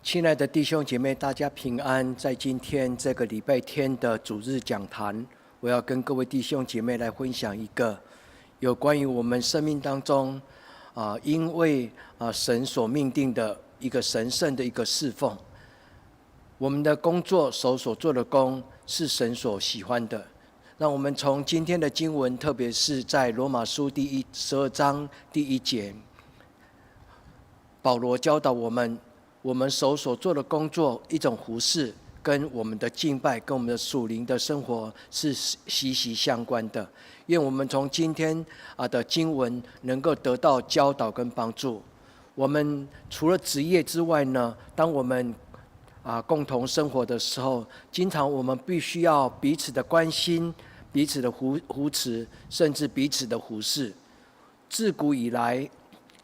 亲爱的弟兄姐妹，大家平安。在今天这个礼拜天的主日讲坛，我要跟各位弟兄姐妹来分享一个有关于我们生命当中因为神所命定的一个神圣的一个侍奉。我们的工作手所做的工是神所喜欢的。让我们从今天的经文，特别是在罗马书第12章第1节，保罗教导我们，我们手所做的工作，一种服事，跟我们的敬拜，跟我们的属灵的生活是息息相关的。愿我们从今天的经文能够得到教导跟帮助。我们除了职业之外呢，当我们共同生活的时候，经常我们必须要彼此的关心，彼此的扶持，甚至彼此的服事。自古以来，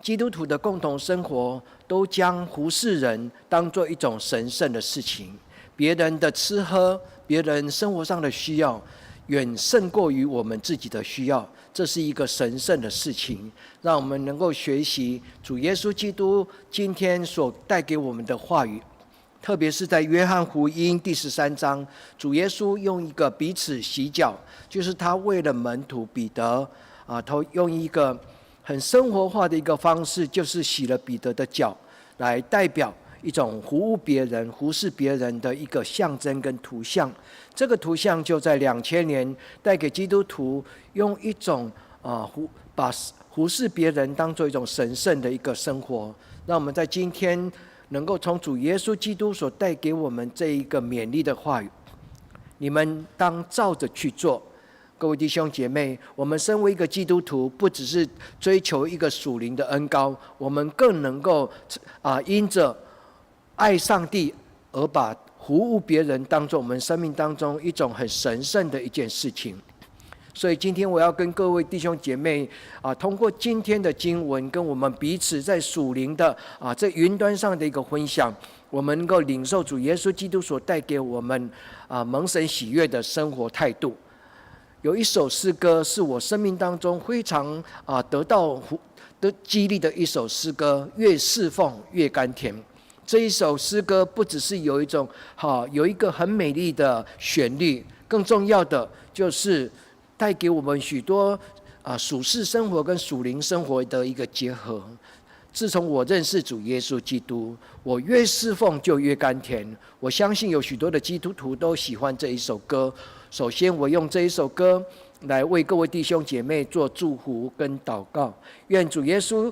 基督徒的共同生活都将服事人当作一种神圣的事情，别人的吃喝，别人生活上的需要，远胜过于我们自己的需要，这是一个神圣的事情。让我们能够学习主耶稣基督今天所带给我们的话语，特别是在约翰福音第13章，主耶稣用一个彼此洗脚，就是他为了门徒彼得他用一个很生活化的一个方式，就是洗了彼得的脚，来代表一种服务别人、服侍别人的一个象征跟图像。这个图像就在2000年带给基督徒用一种把服侍别人当作一种神圣的一个生活。让我们在今天能够从主耶稣基督所带给我们这一个勉励的话语，你们当照着去做。各位弟兄姐妹，我们身为一个基督徒，不只是追求一个属灵的恩膏，我们更能够因着爱上帝而把服务别人当作我们生命当中一种很神圣的一件事情。所以今天我要跟各位弟兄姐妹通过今天的经文，跟我们彼此在属灵的这云端上的一个分享，我们能够领受主耶稣基督所带给我们蒙神喜悦的生活态度。有一首诗歌是我生命当中非常得到激励的一首诗歌，越侍奉越甘甜。这一首诗歌不只是有一个很美丽的旋律，更重要的就是带给我们许多属世生活跟属灵生活的一个结合。自从我认识主耶稣基督，我越侍奉就越甘甜。我相信有许多的基督徒都喜欢这一首歌。首先，我用这一首歌来为各位弟兄姐妹做祝福跟祷告。愿主耶稣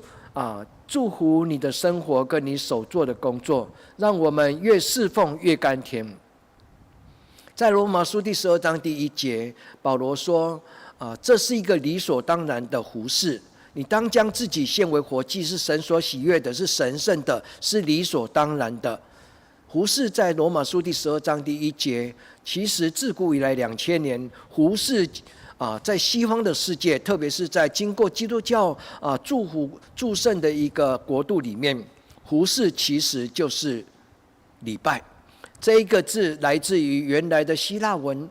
祝福你的生活跟你所做的工作，让我们越侍奉越甘甜。在罗马书第12章第1节，保罗说这是一个理所当然的服事。你当将自己献为活祭，是神所喜悦的，是神圣的，是理所当然的。服事在罗马书第12章第1节，其实自古以来2000年，服事在西方的世界，特别是在经过基督教祝圣的一个国度里面，服事其实就是礼拜。这一个字来自于原来的希腊文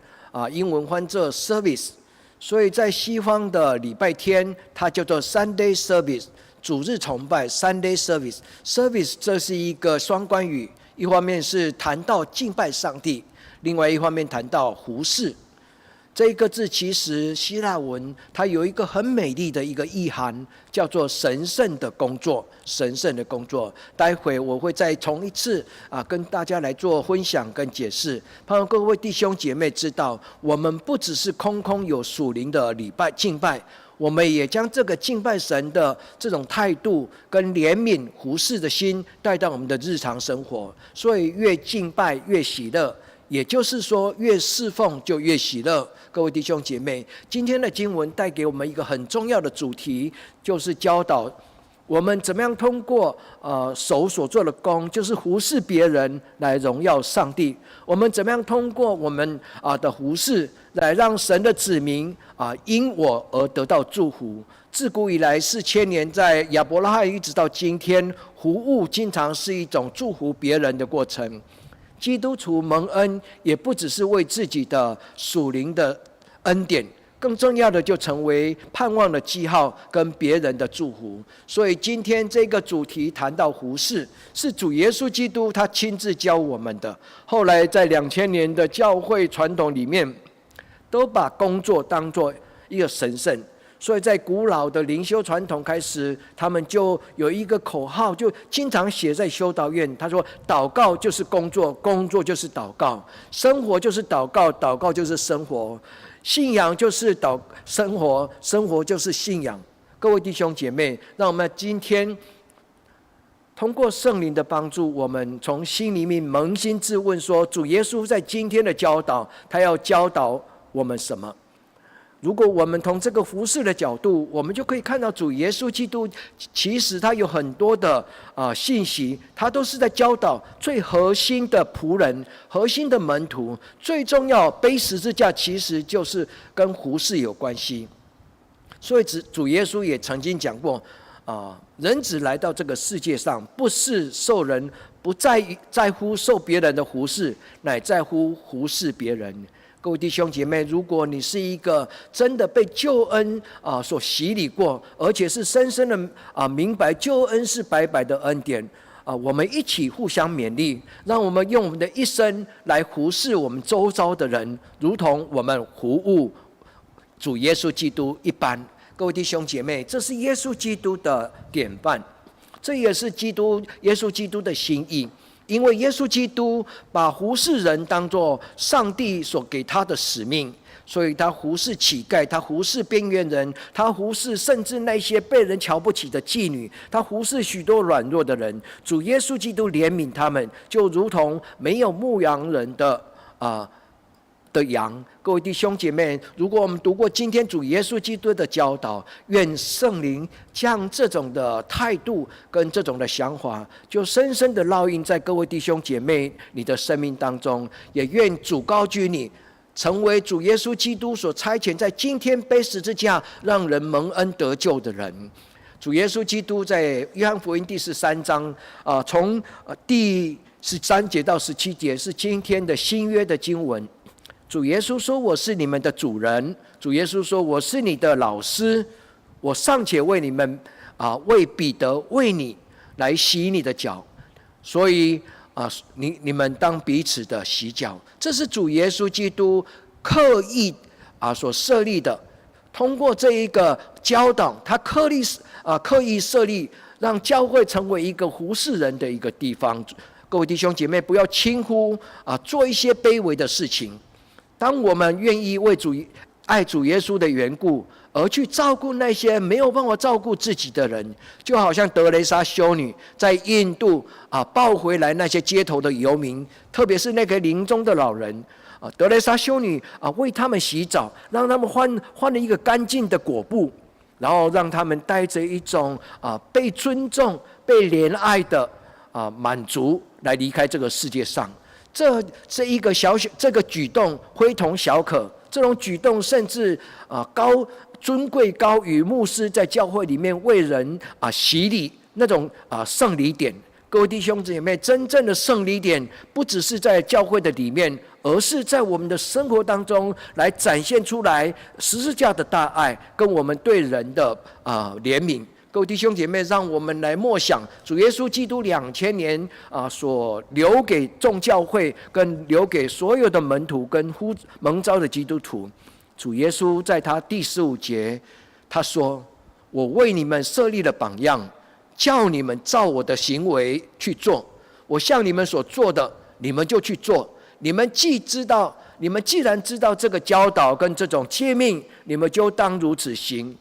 英文翻作 service， 所以在西方的礼拜天，它叫做 Sunday service， 主日崇拜 Sunday service。 这是一个双关语，一方面是谈到敬拜上帝，另外一方面谈到服事。这一个字其实希腊文它有一个很美丽的一个意涵，叫做神圣的工作。神圣的工作，待会我会再重一次跟大家来做分享跟解释。盼望各位弟兄姐妹知道，我们不只是空有属灵的礼拜敬拜，我们也将这个敬拜神的这种态度跟怜悯服事的心带到我们的日常生活。所以越敬拜越喜乐，也就是说越侍奉就越喜乐。各位弟兄姐妹，今天的经文带给我们一个很重要的主题，就是教导我们怎么样通过手所做的工，就是服侍别人来荣耀上帝。我们怎么样通过我们的服侍来让神的子民因我而得到祝福。自古以来4000年，在亚伯拉罕一直到今天，服务经常是一种祝福别人的过程。基督徒蒙恩，也不只是为自己的属灵的恩典，更重要的就成为盼望的记号跟别人的祝福。所以今天这个主题谈到服事，是主耶稣基督他亲自教我们的。后来在2000年的教会传统里面，都把工作当作一个神圣。所以在古老的灵修传统开始，他们就有一个口号，就经常写在修道院。他说：祷告就是工作，工作就是祷告；生活就是祷告，祷告就是生活；信仰就是生活，生活就是信仰。各位弟兄姐妹，让我们今天通过圣灵的帮助，我们从心里面扪心自问说：主耶稣在今天的教导，他要教导我们什么？如果我们从这个服事的角度，我们就可以看到主耶稣基督其实他有很多的信息，他都是在教导最核心的仆人、核心的门徒。最重要背十字架其实就是跟服事有关系。所以主耶稣也曾经讲过人子来到这个世界上，不是受人，不在乎受别人的服事，乃在乎服事别人。各位弟兄姐妹，如果你是一个真的被救恩所洗礼过，而且是深深的明白救恩是白白的恩典我们一起互相勉励，让我们用我们的一生来服侍我们周遭的人，如同我们服务主耶稣基督一般。各位弟兄姐妹，这是耶稣基督的典范，这也是耶稣基督的心意。因为耶稣基督把服侍人当作上帝所给他的使命，所以他服侍乞丐，他服侍边缘人，他服侍甚至那些被人瞧不起的妓女，他服侍许多软弱的人。主耶稣基督怜悯他们，就如同没有牧羊人的羊。各位弟兄姐妹，如果我们读过今天主耶稣基督的教导，愿圣灵将这种的态度跟这种的想法，就深深的烙印在各位弟兄姐妹你的生命当中。也愿主高举你，成为主耶稣基督所差遣在今天背十字架让人蒙恩得救的人。主耶稣基督在约翰福音第13章从第13节到17节是今天的新约的经文。主耶稣说：我是你们的主人。主耶稣说：我是你的老师。我尚且为你们为彼得为你来洗你的脚，所以你们当彼此的洗脚。这是主耶稣基督刻意所设立的。通过这一个教导，他刻意设立，让教会成为一个服侍人的一个地方。各位弟兄姐妹，不要轻忽做一些卑微的事情。当我们愿意为爱主耶稣的缘故，而去照顾那些没有办法照顾自己的人，就好像德蕾莎修女在印度抱回来那些街头的游民，特别是那个临终的老人德蕾莎修女为他们洗澡，让他们换了一个干净的裹布，然后让他们带着一种被尊重、被怜爱的满足来离开这个世界上。这一个这个举动非同小可，这种举动甚至尊贵高于牧师在教会里面为人洗礼那种圣礼典。各位弟兄姐妹，真正的圣礼典不只是在教会的里面，而是在我们的生活当中来展现出来十字架的大爱跟我们对人的怜悯。各位弟兄姐妹，让我们来默想主耶稣基督2000年所留给众教会跟留给所有的门徒跟蒙召的基督徒。主耶稣在他第15节他说：我为你们设立了榜样，叫你们照我的行为去做。我向你们所做的，你们就去做。你们既然知道这个教导跟这种诫命，你们就当如此行。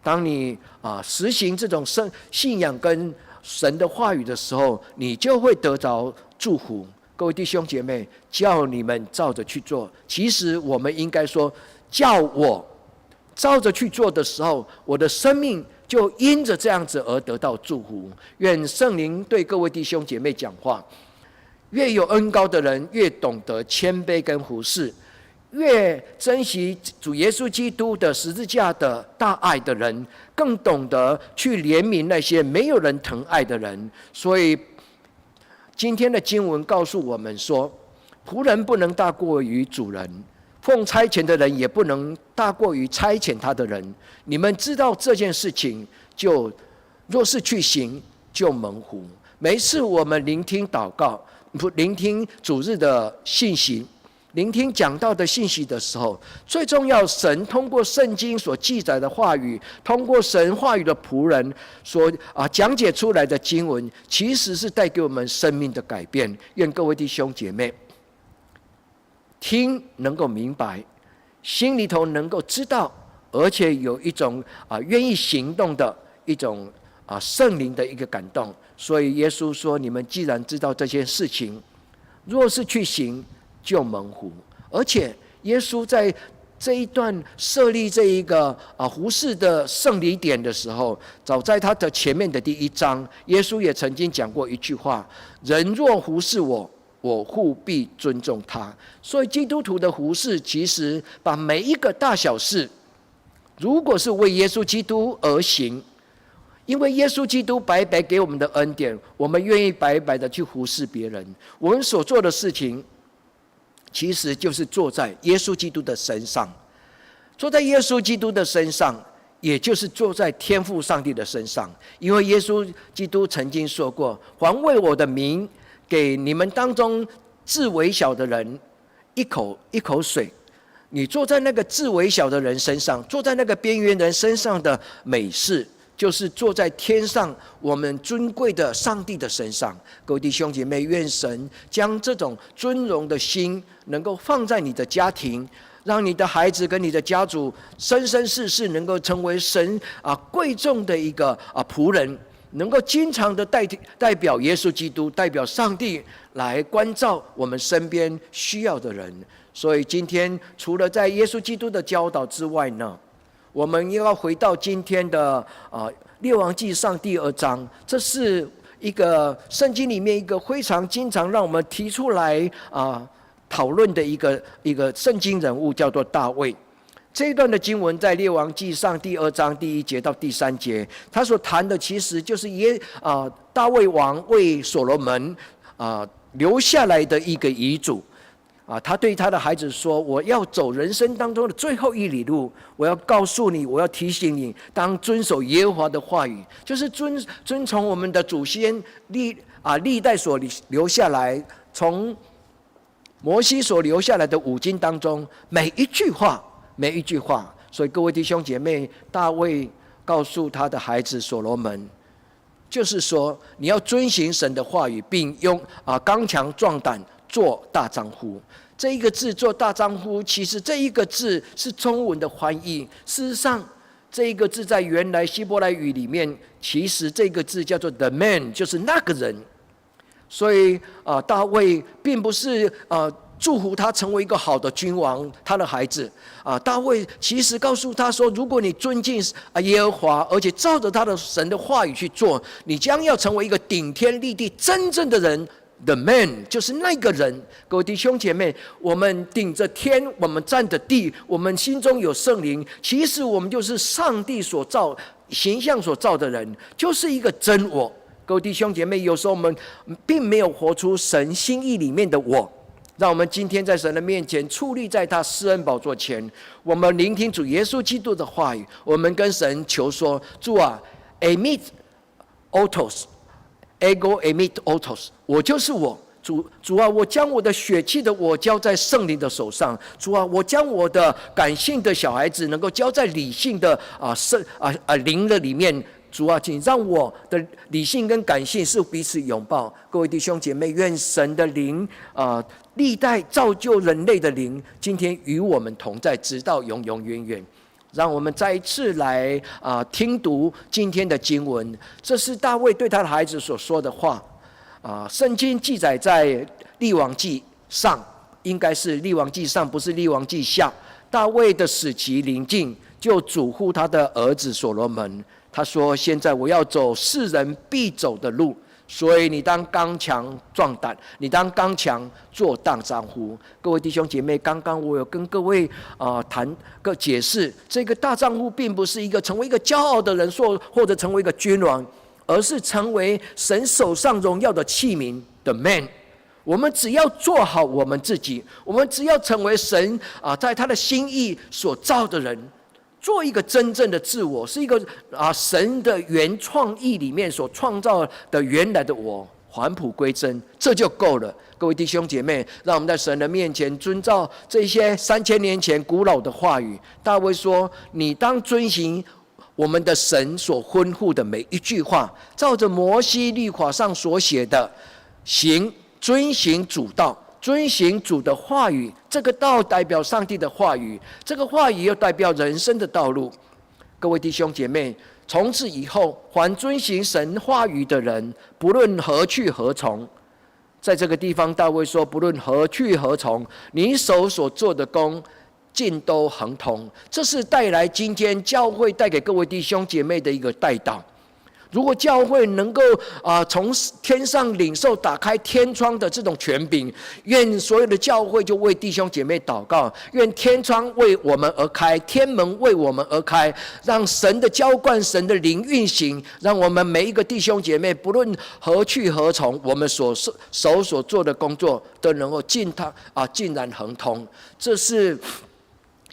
当你实行这种信仰跟神的话语的时候，你就会得着祝福。各位弟兄姐妹，叫你们照着去做。其实我们应该说，叫我照着去做的时候，我的生命就因着这样子而得到祝福。愿圣灵对各位弟兄姐妹讲话。越有恩膏的人，越懂得谦卑跟服事。越珍惜主耶稣基督的十字架的大爱的人，更懂得去怜悯那些没有人疼爱的人。所以今天的经文告诉我们说，仆人不能大过于主人，奉差遣的人也不能大过于差遣他的人。你们知道这件事情，若是去行，就蒙福。每一次我们聆听祷告、聆听主日的信息、聆听讲道的信息的时候，最重要，神通过圣经所记载的话语，通过神话语的仆人所讲解出来的经文，其实是带给我们生命的改变。愿各位弟兄姐妹听能够明白，心里头能够知道，而且有一种愿意行动的一种圣灵的一个感动。所以耶稣说：你们既然知道这些事情，若是去行，就蒙福。而且耶稣在这一段设立这一个服事的圣礼点的时候，早在他的前面的第1章，耶稣也曾经讲过一句话：人若服事我，我务必尊重他。所以基督徒的服事，其实把每一个大小事，如果是为耶稣基督而行，因为耶稣基督白白给我们的恩典，我们愿意白白的去服侍别人。我们所做的事情，其实就是坐在耶稣基督的身上，坐在耶稣基督的身上，也就是坐在天父上帝的身上。因为耶稣基督曾经说过：凡为我的名给你们当中至微小的人一口水，你坐在那个至微小的人身上，坐在那个边缘人身上的美事，就是坐在天上我们尊贵的上帝的身上。各位弟兄姐妹，愿神将这种尊荣的心能够放在你的家庭，让你的孩子跟你的家族生生世世能够成为神贵重的一个仆人，能够经常的代表耶稣基督，代表上帝来关照我们身边需要的人。所以今天除了在耶稣基督的教导之外呢，我们又要回到今天的列王纪上第2章，这是一个圣经里面一个非常经常让我们提出来讨论的一个圣经人物，叫做大卫。这一段的经文在列王纪上第2章第1节到第3节，他所谈的其实就是大卫王为所罗门留下来的一个遗嘱。他对他的孩子说：我要走人生当中的最后1里路，我要告诉你，我要提醒你，当遵守耶和华的话语，就是遵从我们的祖先历代所留下来，从摩西所留下来的5经当中每一句话。所以各位弟兄姐妹，大卫告诉他的孩子所罗门，就是说你要遵行神的话语，并用刚强壮胆做大丈夫。这一个字做大丈夫，其实这一个字是中文的翻译，事实上这一个字在原来希伯来语里面，其实这个字叫做 the man， 就是那个人。所以大卫并不是祝福他成为一个好的君王，他的孩子大卫其实告诉他说：如果你尊敬耶和华，而且照着他的神的话语去做，你将要成为一个顶天立地真正的人。The man 就是那个人。各位弟兄姐妹，我们顶着天，我们站着地，我们心中有圣灵，其实我们就是上帝所造形象所造的人，就是一个真我。各位弟兄姐妹，有时候我们并没有活出神心意里面的我。让我们今天在神的面前矗立在他施恩宝座前，我们聆听主耶稣基督的话语，我们跟神求说：主啊 emit autos ego emit autos， 我就是我。主啊，我将我的血气的我交在圣灵的手上。主啊，我将我的感性的小孩子能够交在理性的灵的里面。主啊，请让我的理性跟感性是彼此拥抱。各位弟兄姐妹，愿神的灵历代造就人类的灵，今天与我们同在，直到永永远远。让我们再一次来听读今天的经文，这是大卫对他的孩子所说的话。圣经记载在列王记上，应该是列王记上，不是列王记下。大卫的死期临近，就嘱咐他的儿子所罗门，他说：现在我要走世人必走的路，所以你当刚强壮胆，你当刚强做大丈夫。各位弟兄姐妹，刚刚我有跟各位解释，这个大丈夫并不是一个成为一个骄傲的人，或者成为一个君王，而是成为神手上荣耀的器皿的 man。我们只要做好我们自己，我们只要成为神在他的心意所造的人，做一个真正的自我，是一个神的原创意里面所创造的原来的我，返璞归真，这就够了。各位弟兄姐妹，让我们在神的面前遵照这些3000年前古老的话语。大卫说：“你当遵行我们的神所吩咐的每一句话，照着摩西律法上所写的遵行主道，遵行主的话语。这个道代表上帝的话语，这个话语又代表人生的道路。”各位弟兄姐妹，从此以后，凡遵行神话语的人，不论何去何从，在这个地方，大卫说：“不论何去何从，你手所做的工，尽都亨通。”这是带来今天教会带给各位弟兄姐妹的一个带祷。如果教会能够从天上领受打开天窗的这种权柄，愿所有的教会就为弟兄姐妹祷告，愿天窗为我们而开，天门为我们而开，让神的浇灌、神的灵运行，让我们每一个弟兄姐妹，不论何去何从，我们手所做的工作都能够尽然亨通。这是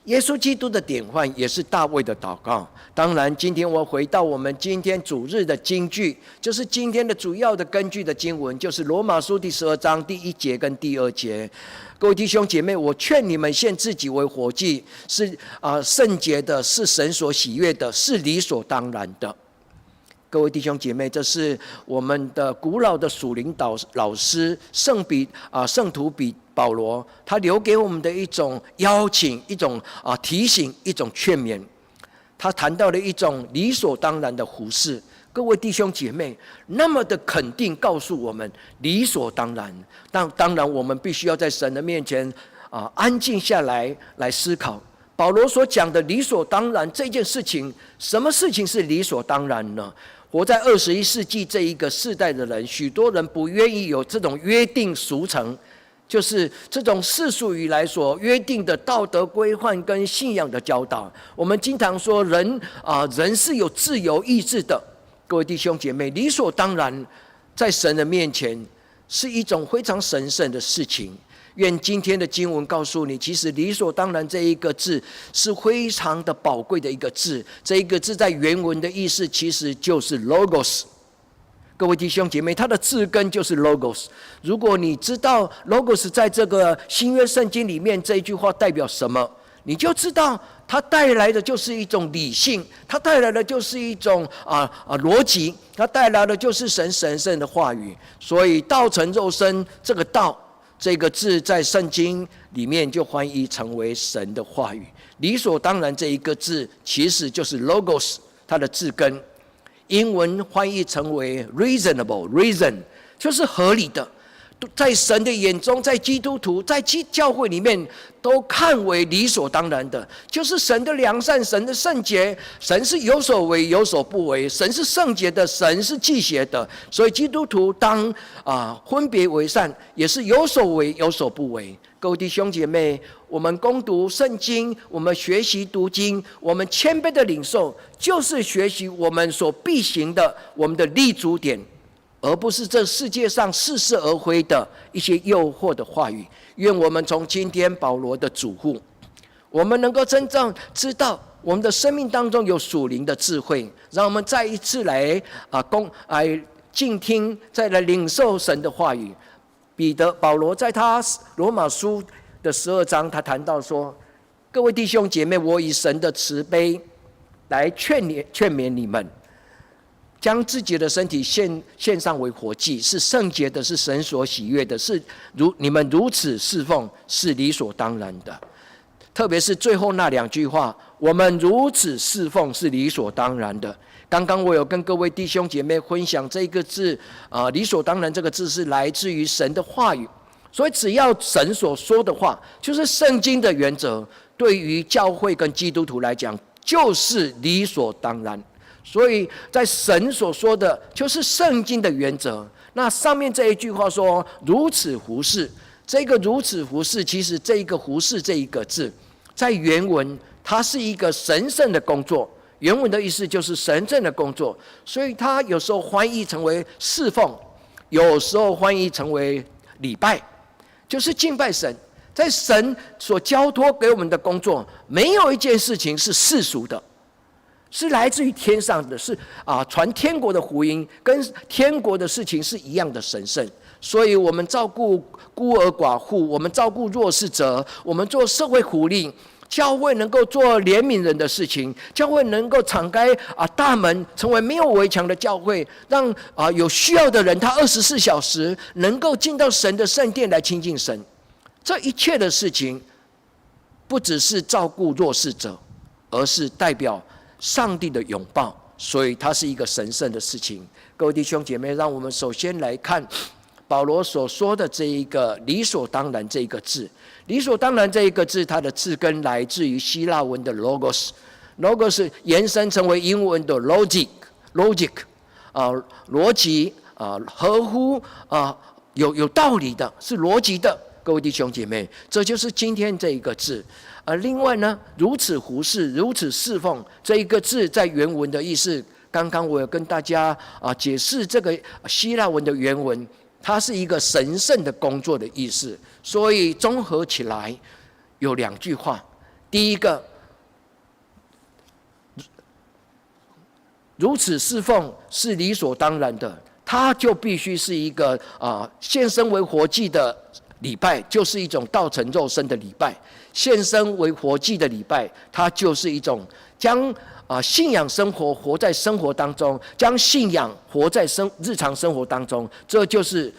耶稣基督的典范，也是大卫的祷告。当然，今天我回到我们今天主日的金句，就是今天的主要的根据的经文，就是罗马书第12章第1节跟第2节。各位弟兄姐妹，我劝你们献自己为活祭，是圣洁的，是神所喜悦的，是理所当然的。各位弟兄姐妹，这是我们的古老的属灵老师圣徒保罗，他留给我们的一种邀请，一种提醒，一种劝勉。他谈到了一种理所当然的忽视。各位弟兄姐妹，那么的肯定告诉我们理所当然。当然，我们必须要在神的面前安静下来思考。保罗所讲的理所当然这件事情，什么事情是理所当然呢？活在21世纪这一个世代的人，许多人不愿意有这种约定俗成，就是这种世俗以来所约定的道德规范跟信仰的教导。我们经常说人是有自由意志的。各位弟兄姐妹，理所当然在神的面前是一种非常神圣的事情。愿今天的经文告诉你，其实理所当然这一个字是非常的宝贵的一个字。这一个字在原文的意思其实就是 logos。 各位弟兄姐妹，它的字根就是 logos。 如果你知道 logos 在这个新约圣经里面这一句话代表什么，你就知道它带来的就是一种理性，它带来的就是一种逻辑，它带来的就是神圣的话语。所以道成肉身，这个道这个字在圣经里面就翻译成为神的话语。理所当然这一个字其实就是 logos 它的字根，英文翻译成为 reason 就是合理的。在神的眼中，在基督徒，在教会里面都看为理所当然的，就是神的良善，神的圣洁。神是有所为有所不为，神是圣洁的，神是忌邪的。所以基督徒当分别为善，也是有所为有所不为。各位弟兄姐妹，我们攻读圣经，我们学习读经，我们谦卑的领受，就是学习我们所必行的，我们的立足点，而不是这世界上似是而非的一些诱惑的话语。愿我们从今天保罗的嘱咐，我们能够真正知道我们的生命当中有属灵的智慧，让我们再一次来静听，再来领受神的话语。保罗在他罗马书的12章，他谈到说：各位弟兄姐妹，我以神的慈悲来劝勉你们，将自己的身体献上为活祭，是圣洁的，是神所喜悦的，是你们如此侍奉，是理所当然的。特别是最后那2句话，我们如此侍奉是理所当然的。刚刚我有跟各位弟兄姐妹分享这个字理所当然这个字是来自于神的话语，所以只要神所说的话，就是圣经的原则，对于教会跟基督徒来讲就是理所当然。所以在神所说的就是圣经的原则。那上面这一句话说如此服事，这个如此服事，其实这一个服事这一个字在原文它是一个神圣的工作，原文的意思就是神圣的工作，所以它有时候翻译成为侍奉，有时候翻译成为礼拜，就是敬拜神。在神所交托给我们的工作，没有一件事情是世俗的，是来自于天上的，是传天国的福音，跟天国的事情是一样的神圣。所以我们照顾孤儿寡妇，我们照顾弱势者，我们做社会福利，教会能够做怜悯人的事情，教会能够敞开大门，成为没有围墙的教会，让有需要的人他24小时能够进到神的圣殿来亲近神。这一切的事情，不只是照顾弱势者，而是代表上帝的拥抱，所以它是一个神圣的事情。各位弟兄姐妹，让我们首先来看保罗所说的这一个理所当然这一个字。理所当然这一个字，它的字根来自于希腊文的 logos，logos 延伸成为英文的 logic， 逻辑合乎有道理的，是逻辑的。各位弟兄姐妹，这就是今天这一个字。另外呢，如此服侍，如此侍奉这一个字在原文的意思，刚刚我有跟大家解释这个希腊文的原文，它是一个神圣的工作的意思。所以综合起来有2句话。第一个，如此侍奉是理所当然的，它就必须是一个献身为活祭的礼拜，就是一种道成肉身的礼拜。献身为活祭的礼拜，它就是一种将信仰生活活在生活当中，将信仰活在日常生活当中，这就是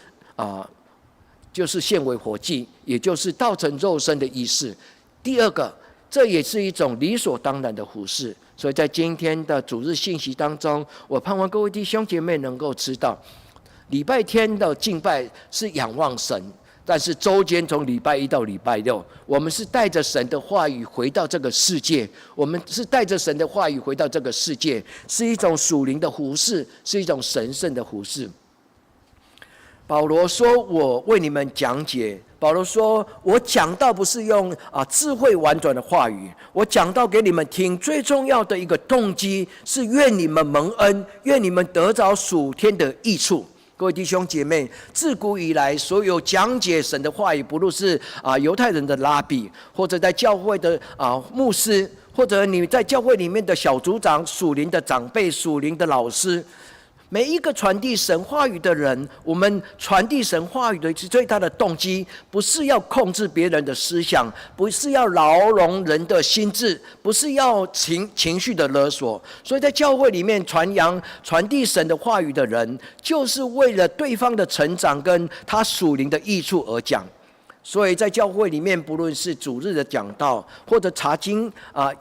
献为活祭，也就是道成肉身的意思。第二个，这也是一种理所当然的服事。所以在今天的主日信息当中，我盼望各位弟兄姐妹能够知道，礼拜天的敬拜是仰望神，但是周间从礼拜1到礼拜6，我们是带着神的话语回到这个世界，我们是带着神的话语回到这个世界，是一种属灵的服事，是一种神圣的服事。保罗说：“我为你们讲解。”保罗说：“我讲道不是用智慧婉转的话语，我讲道给你们听。最重要的一个动机是愿你们蒙恩，愿你们得着属天的益处。”各位弟兄姐妹，自古以来，所有讲解神的话语，不论是犹太人的拉比，或者在教会的牧师，或者你在教会里面的小组长、属灵的长辈、属灵的老师。每一个传递神话语的人，我们传递神话语的最大的动机，不是要控制别人的思想，不是要牢笼人的心智，不是要情绪的勒索。所以在教会里面传递神的话语的人，就是为了对方的成长跟他属灵的益处而讲。所以在教会里面，不论是主日的讲道，或者查经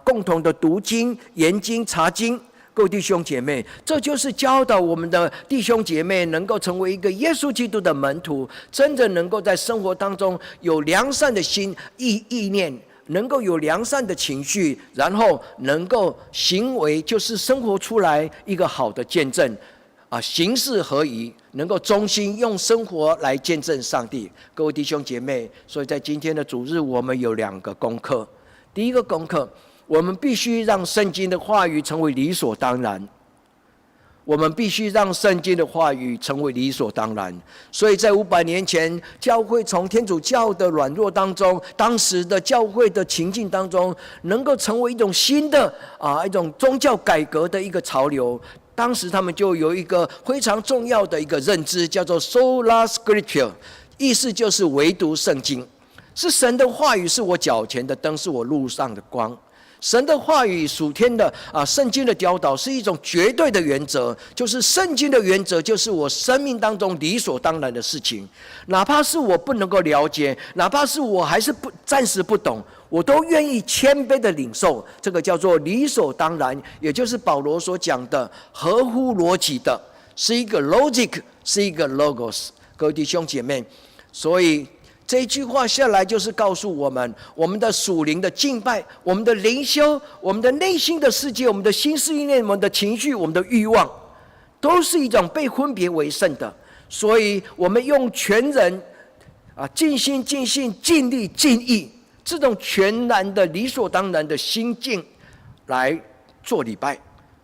共同的读经、研经、查经。各位弟兄姐妹，这就是教导我们的弟兄姐妹能够成为一个耶稣基督的门徒，真的能够在生活当中有良善的心意念，能够有良善的情绪，然后能够行为就是生活出来一个好的见证行事合宜，能够忠心用生活来见证上帝。各位弟兄姐妹，所以在今天的主日，我们有2个功课。第一个功课，我们必须让圣经的话语成为理所当然。我们必须让圣经的话语成为理所当然。所以在500年前，教会从天主教的软弱当中，当时的教会的情境当中，能够成为一种新的一种宗教改革的一个潮流。当时他们就有一个非常重要的一个认知，叫做 Sola Scriptura， 意思就是唯独圣经。是神的话语是我脚前的灯，是我路上的光。神的话语属天的圣经的教导是一种绝对的原则，就是圣经的原则就是我生命当中理所当然的事情，哪怕是我不能够了解，哪怕是我还是暂时不懂，我都愿意谦卑的领受。这个叫做理所当然，也就是保罗所讲的合乎逻辑的，是一个 logic， 是一个 logos。 各位弟兄姐妹，所以这一句话下来就是告诉我们，我们的属灵的敬拜，我们的灵修，我们的内心的世界，我们的心思意念，我们的情绪，我们的欲望，都是一种被分别为圣的。所以我们用全人尽心尽性尽力尽意，这种全然的理所当然的心境来做礼拜，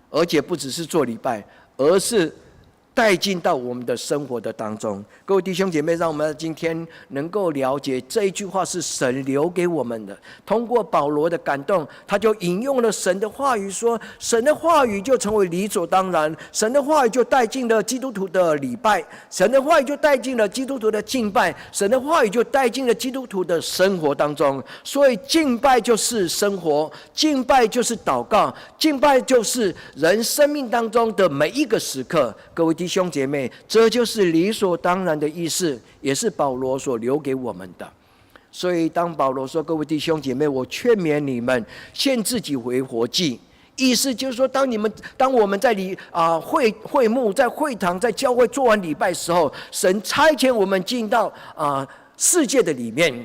而且不只是做礼拜，而是带进到我们的生活的当中。各位弟兄姐妹，让我们今天能够了解这一句话是神留给我们的。通过保罗的感动，他就引用了神的话语，说神的话语就成为理所当然，神的话语就带进了基督徒的礼拜，神的话语就带进了基督徒的敬拜，神的话语就带进了基督徒的生活当中。所以敬拜就是生活，敬拜就是祷告，敬拜就是人生命当中的每一个时刻。各位弟兄姐妹，这就是理所当然的意思，也是保罗所留给我们的。所以当保罗说各位弟兄姐妹，我劝勉你们献自己为活祭，意思就是说，当我们在会幕、在会堂、在教会做完礼拜的时候，神差遣我们进到世界的里面，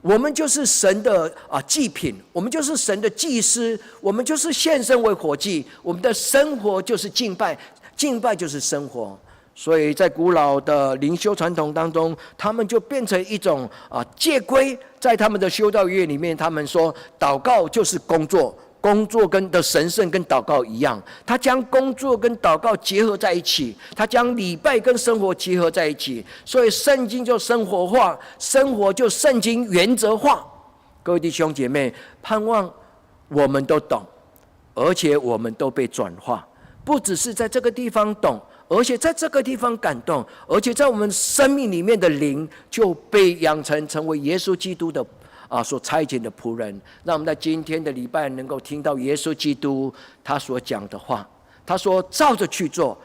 我们就是神的祭品，我们就是神的祭司，我们就是献身为活祭，我们的生活就是敬拜，敬拜就是生活。所以在古老的灵修传统当中，他们就变成一种戒规，在他们的修道院里面，他们说祷告就是工作，工作跟的神圣跟祷告一样，他将工作跟祷告结合在一起，他将礼拜跟生活结合在一起，所以圣经就生活化，生活就圣经原则化。各位弟兄姐妹，盼望我们都懂，而且我们都被转化，不只是在这个地方懂，而且在这个地方感动，而且在我们生命里面的灵就被养成为耶稣基督的所差遣的仆人。让我们在今天的礼拜能够听到耶稣基督他所讲的话，他说照着去做，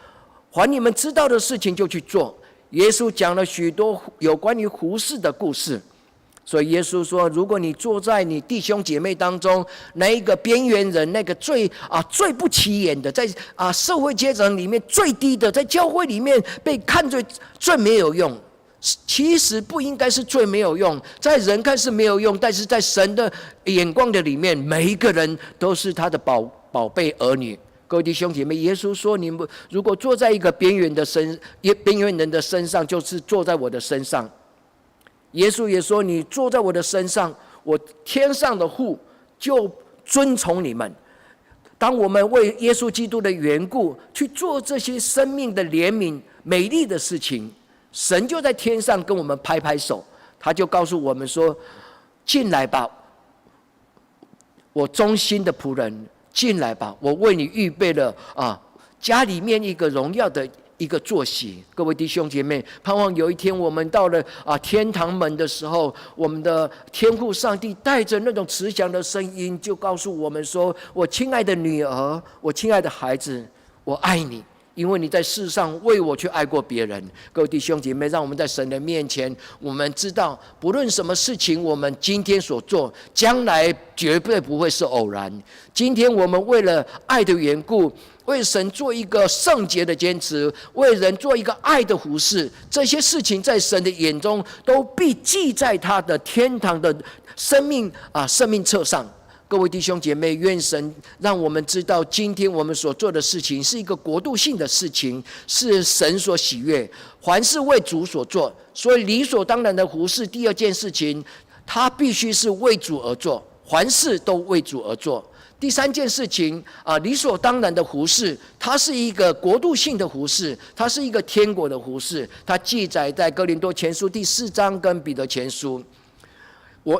凡你们知道的事情就去做。耶稣讲了许多有关于服事的故事，所以耶稣说，如果你坐在你弟兄姐妹当中那一个边缘人，那个最不起眼的，在社会阶层里面最低的，在教会里面被看最没有用，其实不应该是最没有用，在人看是没有用，但是在神的眼光的里面，每一个人都是他的宝贝儿女。各位弟兄姐妹，耶稣说，你们如果坐在一个边缘人的身上，就是坐在我的身上。耶稣也说，你坐在我的身上，我天上的父就尊崇你们。当我们为耶稣基督的缘故去做这些生命的怜悯美丽的事情，神就在天上跟我们拍拍手，他就告诉我们说，进来吧，我忠心的仆人，进来吧，我为你预备了家里面一个荣耀的一个坐席。各位弟兄姐妹，盼望有一天我们到了天堂门的时候，我们的天父上帝带着那种慈祥的声音，就告诉我们说，我亲爱的女儿，我亲爱的孩子，我爱你，因为你在世上为我去爱过别人。各位弟兄姐妹，让我们在神的面前，我们知道不论什么事情我们今天所做，将来绝对不会是偶然。今天我们为了爱的缘故，为神做一个圣洁的坚持，为人做一个爱的服事，这些事情在神的眼中都必记在他的天堂的生命册上。各位弟兄姐妹，愿神让我们知道，今天我们所做的事情是一个国度性的事情，是神所喜悦，凡是为主所做，所以理所当然的服事。第二件事情，他必须是为主而做，凡事都为主而做。第三件事情理所当然的服事，它是一个国度性的服事，它是一个天国的服事。它记载在哥林多前书第4章跟彼得前书。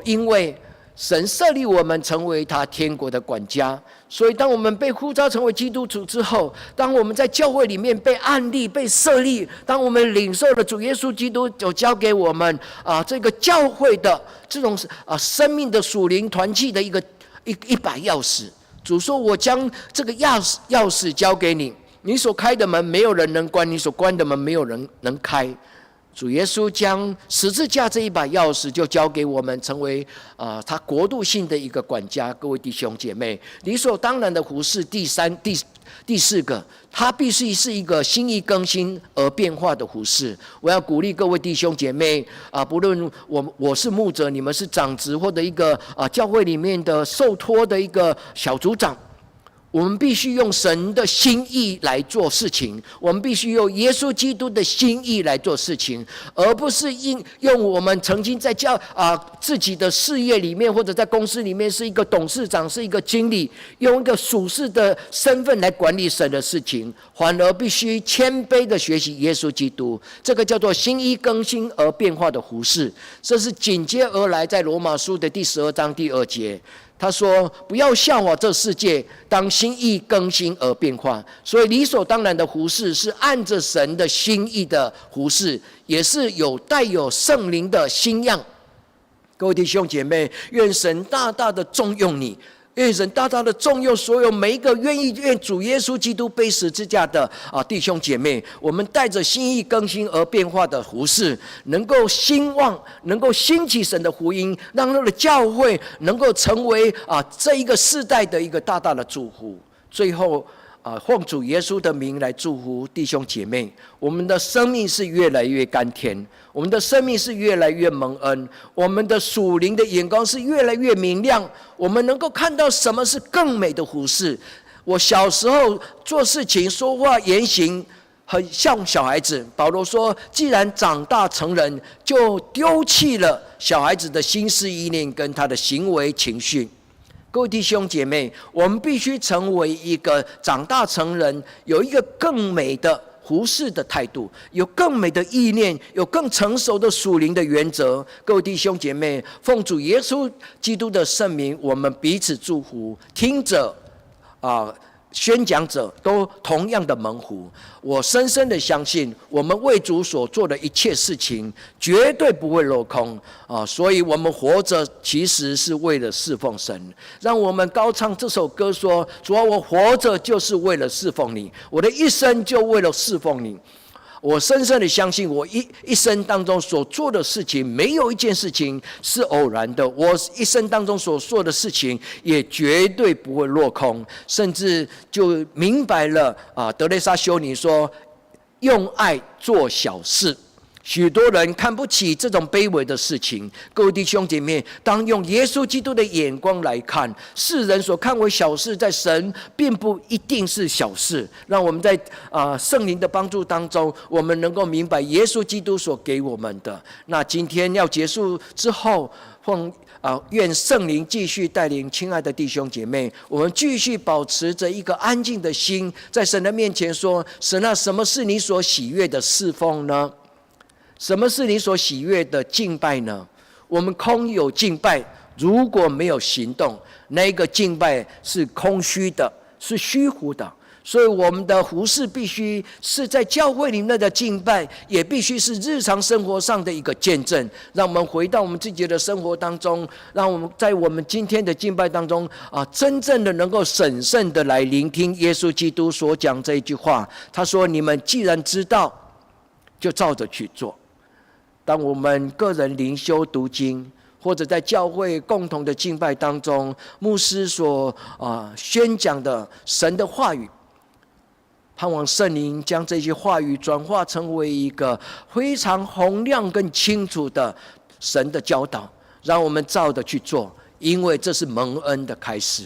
因为神设立我们成为他天国的管家，所以当我们被呼召成为基督徒之后，当我们在教会里面被按立、被设立，当我们领受了主耶稣基督就交给我们这个教会的这种生命的属灵团契的一把钥匙。主说，我将这个钥匙交给你，你所开的门没有人能关，你所关的门没有人能开。主耶稣将十字架这一把钥匙就交给我们，成为他国度性的一个管家。各位弟兄姐妹，理所当然的服事。第四个，它必须是一个心意更新而变化的服事。我要鼓励各位弟兄姐妹不论我是牧者，你们是长子，或者一个教会里面的受托的一个小组长，我们必须用神的心意来做事情，我们必须用耶稣基督的心意来做事情，而不是用我们曾经在自己的事业里面，或者在公司里面是一个董事长，是一个经理，用一个属世的身份来管理神的事情，反而必须谦卑的学习耶稣基督。这个叫做心意更新而变化的服事，这是紧接而来在罗马书的第12章第2节。他说：“不要效法这世界，当心意更新而变化。”所以理所当然的服事是按着神的心意的服事，也是带有圣灵的新样。各位弟兄姐妹，愿神大大的重用你。愿神大大的重用所有每一个愿主耶稣基督背十字架的弟兄姐妹，我们带着心意更新而变化的服事，能够兴旺，能够兴起神的福音，让他的教会能够成为这一个世代的一个大大的祝福。最后奉主耶稣的名来祝福弟兄姐妹，我们的生命是越来越甘甜，我们的生命是越来越蒙恩，我们的属灵的眼光是越来越明亮，我们能够看到什么是更美的服事。我小时候做事情、说话、言行很像小孩子，保罗说：“既然长大成人，就丢弃了小孩子的心思意念跟他的行为情绪。”各位弟兄姐妹，我们必须成为一个长大成人，有一个更美的服事的态度，有更美的意念，有更成熟的属灵的原则。各位弟兄姐妹，奉主耶稣基督的圣名，我们彼此祝福，听者宣讲者都同样的蒙福。我深深的相信，我们为主所做的一切事情绝对不会落空所以我们活着其实是为了侍奉神。让我们高唱这首歌说：“主啊，我活着就是为了侍奉你，我的一生就为了侍奉你。”我深深的相信，我一生当中所做的事情，没有一件事情是偶然的。我一生当中所做的事情，也绝对不会落空。甚至就明白了德蕾莎修女说：“用爱做小事。”许多人看不起这种卑微的事情，各位弟兄姐妹，当用耶稣基督的眼光来看，世人所看为小事，在神并不一定是小事。让我们在圣灵的帮助当中，我们能够明白耶稣基督所给我们的。那今天要结束之后，愿圣灵继续带领亲爱的弟兄姐妹，我们继续保持着一个安静的心，在神的面前说：“神啊，什么是你所喜悦的侍奉呢？什么是你所喜悦的敬拜呢？”我们空有敬拜，如果没有行动，那个敬拜是空虚的，是虚浮的。所以我们的服事必须是在教会里面的敬拜，也必须是日常生活上的一个见证。让我们回到我们自己的生活当中，让我们在我们今天的敬拜当中真正的能够审慎的来聆听耶稣基督所讲这一句话。他说：“你们既然知道，就照着去做。”当我们个人灵修读经，或者在教会共同的敬拜当中，牧师所宣讲的神的话语，盼望圣灵将这些话语转化成为一个非常洪亮更清楚的神的教导，让我们照着去做，因为这是蒙恩的开始。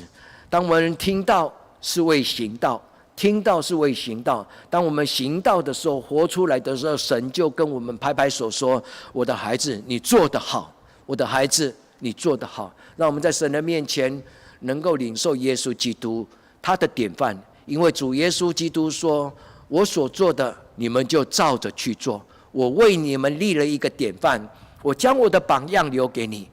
当我们听到，是为行道。听到是为行道，当我们行道的时候，活出来的时候，神就跟我们拍拍手说：“我的孩子，你做得好，我的孩子，你做得好。”让我们在神的面前能够领受耶稣基督他的典范，因为主耶稣基督说：“我所做的，你们就照着去做。我为你们立了一个典范，我将我的榜样留给你。”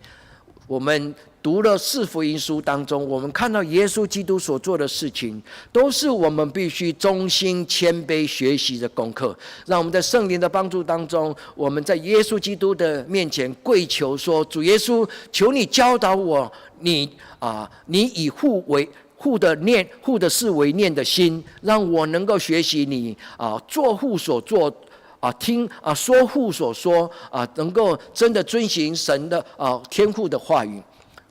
我们读了四福音书当中，我们看到耶稣基督所做的事情，都是我们必须忠心谦卑学习的功课。让我们在圣灵的帮助当中，我们在耶稣基督的面前跪求说：“主耶稣，求你教导我，你以护的事为念的心，让我能够学习你做父所做。”说父所说能够真的遵行神的天父的话语，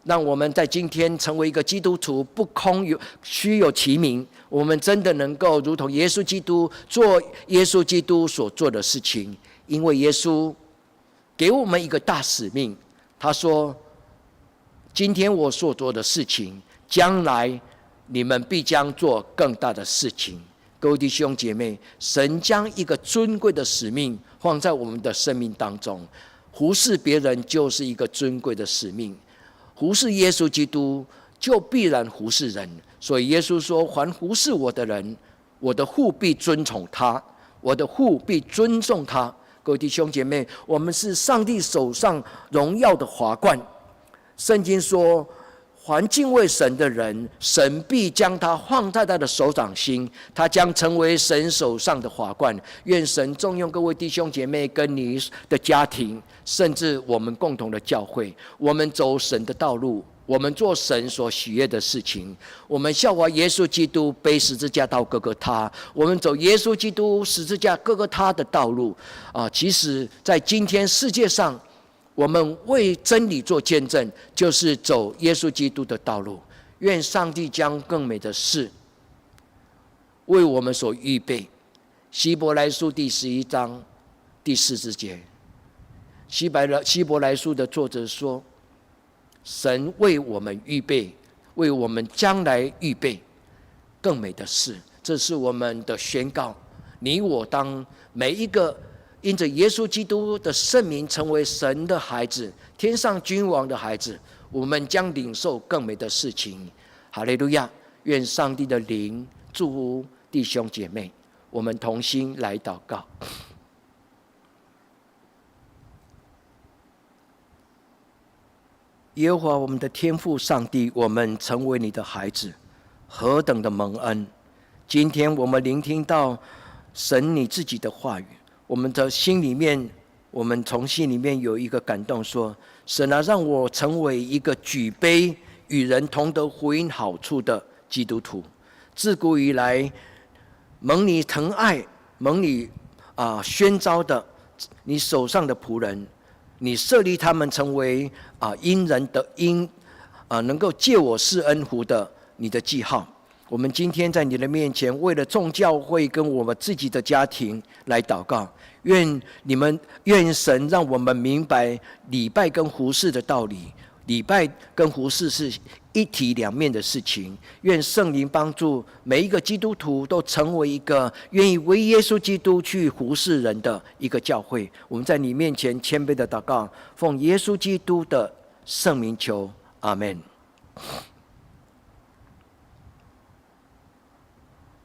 让我们在今天成为一个基督徒，不空虚有其名。我们真的能够如同耶稣基督做耶稣基督所做的事情，因为耶稣给我们一个大使命。他说：“今天我所做的事情，将来你们必将做更大的事情。各位弟兄姐妹，神将一个尊贵的使命放在我们的生命当中，服侍别人就是一个尊贵的使命。服侍耶稣基督，就必然服侍人。所以耶稣说：“凡服侍我的人，我的父必尊崇他，我的父必尊重他。”各位弟兄姐妹，我们是上帝手上荣耀的华冠。圣经说，凡敬畏神的人，神必将他放在他的手掌心，他将成为神手上的华冠。愿神重用各位弟兄姐妹跟你的家庭，甚至我们共同的教会，我们走神的道路，我们做神所喜悦的事情，我们效法耶稣基督背十字架到各个他，我们走耶稣基督十字架各个他的道路。其实在今天世界上，我们为真理做见证，就是走耶稣基督的道路。愿上帝将更美的事为我们所预备。希伯来书第11章第4节，希伯来书的作者说，神为我们预备，为我们将来预备更美的事。这是我们的宣告。你我当每一个因着耶稣基督的圣名成为神的孩子，天上君王的孩子，我们将领受更美的事情。哈利路亚！愿上帝的灵祝福弟兄姐妹，我们同心来祷告。耶和华我们的天父上帝，我们成为你的孩子，何等的蒙恩！今天我们聆听到神你自己的话语，我们的心里面，我们从心里面有一个感动，说：神啊，让我成为一个举杯与人同得福音好处的基督徒。自古以来，蒙你疼爱，蒙你宣召的，你手上的仆人，你设立他们成为因人的能够借我施恩福的你的记号。我们今天在你的面前，为了众教会跟我们自己的家庭来祷告，愿神让我们明白礼拜跟服事的道理。礼拜跟服事是一体两面的事情。愿圣灵帮助每一个基督徒都成为一个愿意为耶稣基督去服事人的一个教会。我们在你面前谦卑的祷告，奉耶稣基督的圣名求，阿们。